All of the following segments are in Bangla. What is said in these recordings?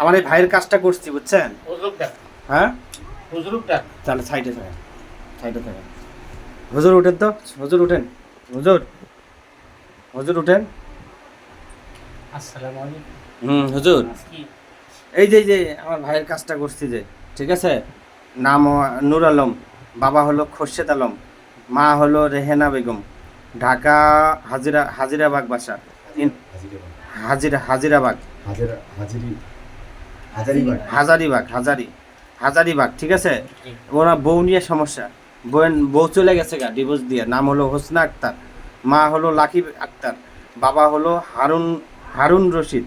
আমার এই ভাইয়ের কাজটা করছি বুঝছেন। হ্যাঁ তাহলে সাইডে থাকেন, সাইডে থাকেন। হুজুর উঠেন তো, হুজুর উঠেন, হুজুর হুজুর উঠেন। আসসালামু আলাইকুম। হুজুর কি এই যে আমার ভাইয়ের কাজটা করছি যে, ঠিক আছে। নাম নূর আলম, বাবা হলো খোরশেদ আলম, মা হলো রেহেনা বেগম, ঢাকা হাজিরাবাগ বাসা, হাজিরাবাগ, হাজারিবাগ, ঠিক আছে। ওনার বউ নিয়ে সমস্যা, বউ চলে গেছে গা ডিভোর্স দিয়ে। নাম হলো হোসনা আক্তার, মা হলো লাকি আক্তার, বাবা হলো হারুন রশিদ।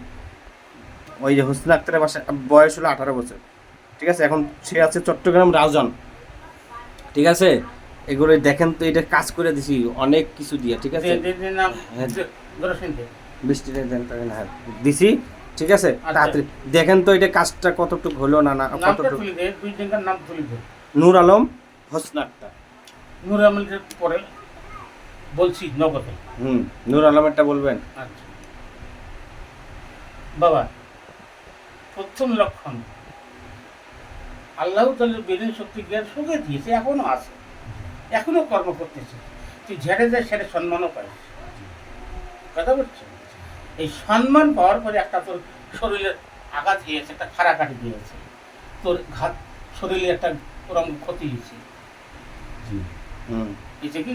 ওই যে হোসনা আক্তারের বাসা, বয়স হলো 18 বছর, ঠিক আছে। এখন সে আছে চট্টগ্রাম রাউজান, ঠিক আছে। এগুলো দেখেন তো, এটা কাজ করে দিছি অনেক কিছু দিয়ে, ঠিক আছে। বৃষ্টিটা দেন তাই না, হ্যাঁ দিছি, ঠিক আছে। তাড়াতাড়ি দেখেন তো এটা কাজটা কতটুকু হলো না কতটুকু। নূর আলম, হোসনা আক্তার। নূর আলমের পরে বলছি নগদে। নূর আলমেরটা বলবেন। আচ্ছা বাবা, প্রথম লক্ষণ আল্লাহ তাআলা বেদিন শক্তি জ্ঞান সুখে দিয়েছে, এখনো আছে, এখনো কর্ম করতেছে। তুই ঝেড়ে যায় সেটা সম্মানও পাইস, কথা বলছো। এই সম্মান পাওয়ার পরে একটা তোর শরীরের আঘাত হয়েছে, একটা খাড়াকাটি দিয়েছে, তোর ঘাত শরীরে একটা ওরকম ক্ষতি হয়েছে। হয়েছে কি?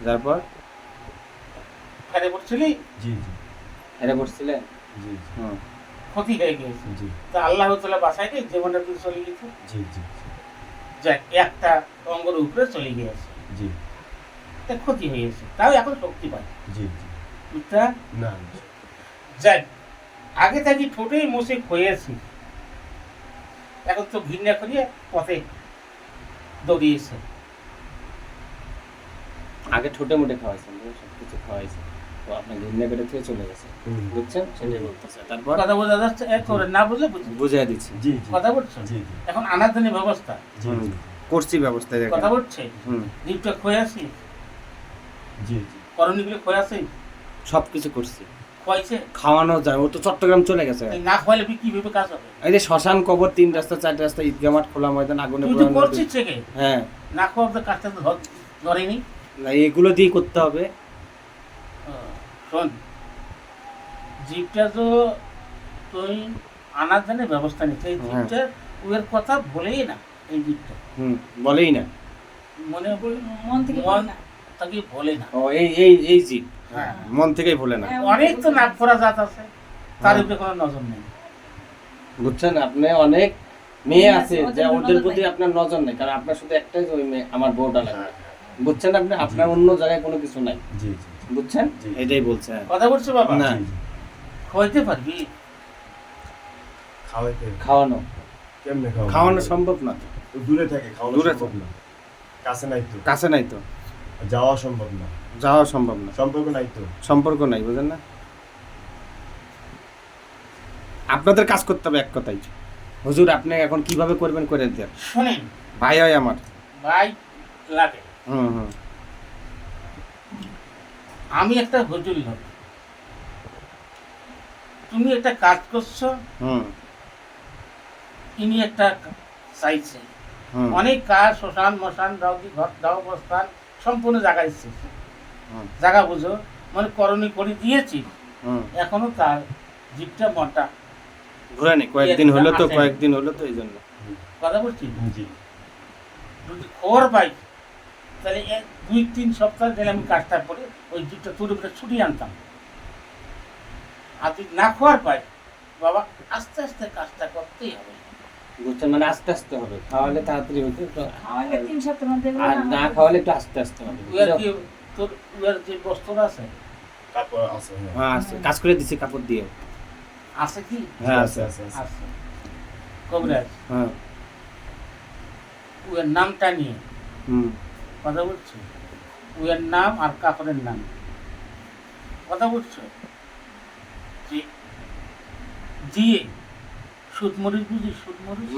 তারপর ফেরে পড়ছিলি, হেরে পড়ছিলেন, ক্ষতি হয়ে গিয়েছে। তা আল্লাহ তাআলা বাঁচাই দিয়ে জীবনটা তুই চলে গেছে। যাক, একটা অঙ্গের উপরে চলে গিয়েছে, তা ক্ষতি হয়েছে, তাও এখন শক্তি পায়। যাক, আগে থাকি ঠোঁটেই মুছে খয়েছি, এখন তো ঘৃণা করিয়ে পথে দৌড়িয়েছে। আগে ঠোঁটে মুটে খাওয়াইছেন, সবকিছু খাওয়াইছেন, তো আপনার ঘৃণা করে থেকে চলে গেছে, বুঝছেন, সেটাই বলতেছে। তারপর কথা বোঝা যাচ্ছে, না বুঝলে বুঝাই দিচ্ছি, কথা বলছো। এখন আনাদানি ব্যবস্থা করছি ব্যবস্থা, কথা বলছে। দ্বীপটা খয়েছি, করণীগুলো খয়েছি, সবকিছু করছি। খোয়াইছে, খাওয়ানো যায়, ও তো চট্টগ্রাম চলে গেছে। না খোয়াইলে কিভাবে কাজ হবে? এই যে শ্মশান, কবর, 3 রাস্তা 4 রাস্তা, ঈদগাহ মাঠ, খোলা ময়দান, আগুনে তুই তো করছিস থেকে। হ্যাঁ, না খোয়াতে কাজটা তো ধরেনি। না এগুলো দিয়ে করতে হবে। শোন, জীবটা তো তুই আনাদানের ব্যবস্থা নিচ্ছে, এই জীবটা ওর কথা বলেই না, এই জীবটা বলেই না, মন থেকে তাকে বলে না। ও এই জীব মন থেকেই বলে না। অনেক তো নাক করা জাত আছে, তার উপরে কোনো নজর নেই, বুঝছেন। আপনি অনেক মেয়ে আছে যে ওদের প্রতি আপনার নজর নেই, কারণ আপনার শুধু একটাই যে ওই মেয়ে আমার বউটা লাগে, বুঝছেন। আপনি আপনার অন্য জায়গায় কোনো কিছু নাই, বুঝছেন, এটাই বলছেন। কথা বলছো বাবা। না খাওয়াইতে পারবি? খাওয়ানো কেমনে খাওয়ানো সম্ভব না, দূরে থাকে, খাওয়ানো দূরে সম্ভব না, কাছে নাই তো, কাছে নাই তো, যাওয়া সম্ভব না, যাওয়া সম্ভব না, সম্পর্ক নাই তো, সম্পর্ক নাই, বুঝেন না। আপনাদের কাজ করতে হবে এক কথাই। হুজুর আপনি এখন কিভাবে করবেন করে দেন। শুনেন, ভাই হয় আমার, ভাই লাগে। হুম আমি একটা হুজুর লোক, তুমি একটা কাজ করছো, ইনি একটা চাইছে। অনেক কাজ, শ্মশান মশান রাউদি ঘর দাও বস্তান সম্পূর্ণ জায়গা দিচ্ছে, জায়গা বুঝো, মানে করণী করে দিয়েছি, এখনো তার জীবটা মনটা ঘুরে নেই। কয়েকদিন হলো তো এই জন্য কথা বলছি। যদি খবর পাই তাহলে 2-3 সপ্তাহ গেলে আমি কাজটা করে ওই জীবটা তোর উপরে ছুটিয়ে আনতাম। আর যদি না খবর পাই বাবা, আস্তে আস্তে কাজটা করতেই হবে, বুঝছেন, মানে আস্তে আস্তে হবে। খাওয়ালে তাড়াতাড়ি হতো, খাওয়ালে 3 সপ্তাহের মধ্যে, আর না খাওয়ালে একটু আস্তে আস্তে হবে। তোর যে বস্ত্র আছে, তারপর আছে, হ্যাঁ আছে, কাজ করে দিছি কাপড় দিয়ে। আছে কি? হ্যাঁ আছে আছে। কবিরাজ, হ্যাঁ ওর নামটা নিয়ে কথা বলছো, ওর নাম আর কাপড়ের নাম কথা বলছো, দিয়ে সুতমরিচ বুঝি, সুতমরিচ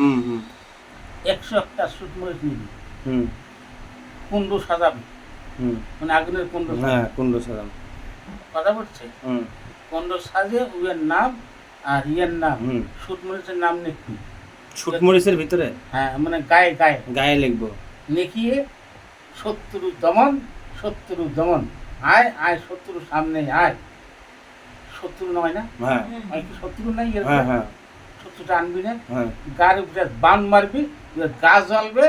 101টা সুতমরিচ নিবি, কুণ্ড সাজাবি, মানে আগুনের কুণ্ড, হ্যাঁ কুণ্ড সাজাম, কথা বলছে, কুণ্ড সাজে ওর নাম আর ইয়ের নাম হুম। সুতমরিচের নাম লিখবি। শুটমরিচের ভিতরে হ্যাঁ মানে গায়ে গায়ে গায়ে লিখবো। লিখিয়ে শত্রু দমন, শত্রু দমন, আয় আয় শত্রু সামনে আয়। শত্রু নয় না, হ্যাঁ আর কি শত্রু নাই এর হ্যাঁ হ্যাঁ শত্রুটা আনবি না, হ্যাঁ গার উপরে বান মারবি, এবার গা জ্বলবে,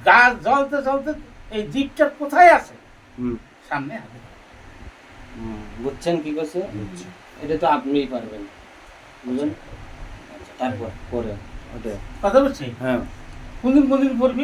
গা জ্বলতে জ্বলতে এই জীবটা কোথায় আছে হুম সামনে হবে। বুঝছেন কি করছে? বুঝছি। এটা তো আপনিই পারবেন, বুঝলেন? আচ্ছা, তারপর পরে ওটা কথা বলছি হ্যাঁ কোনদিন কোনদিন পড়বি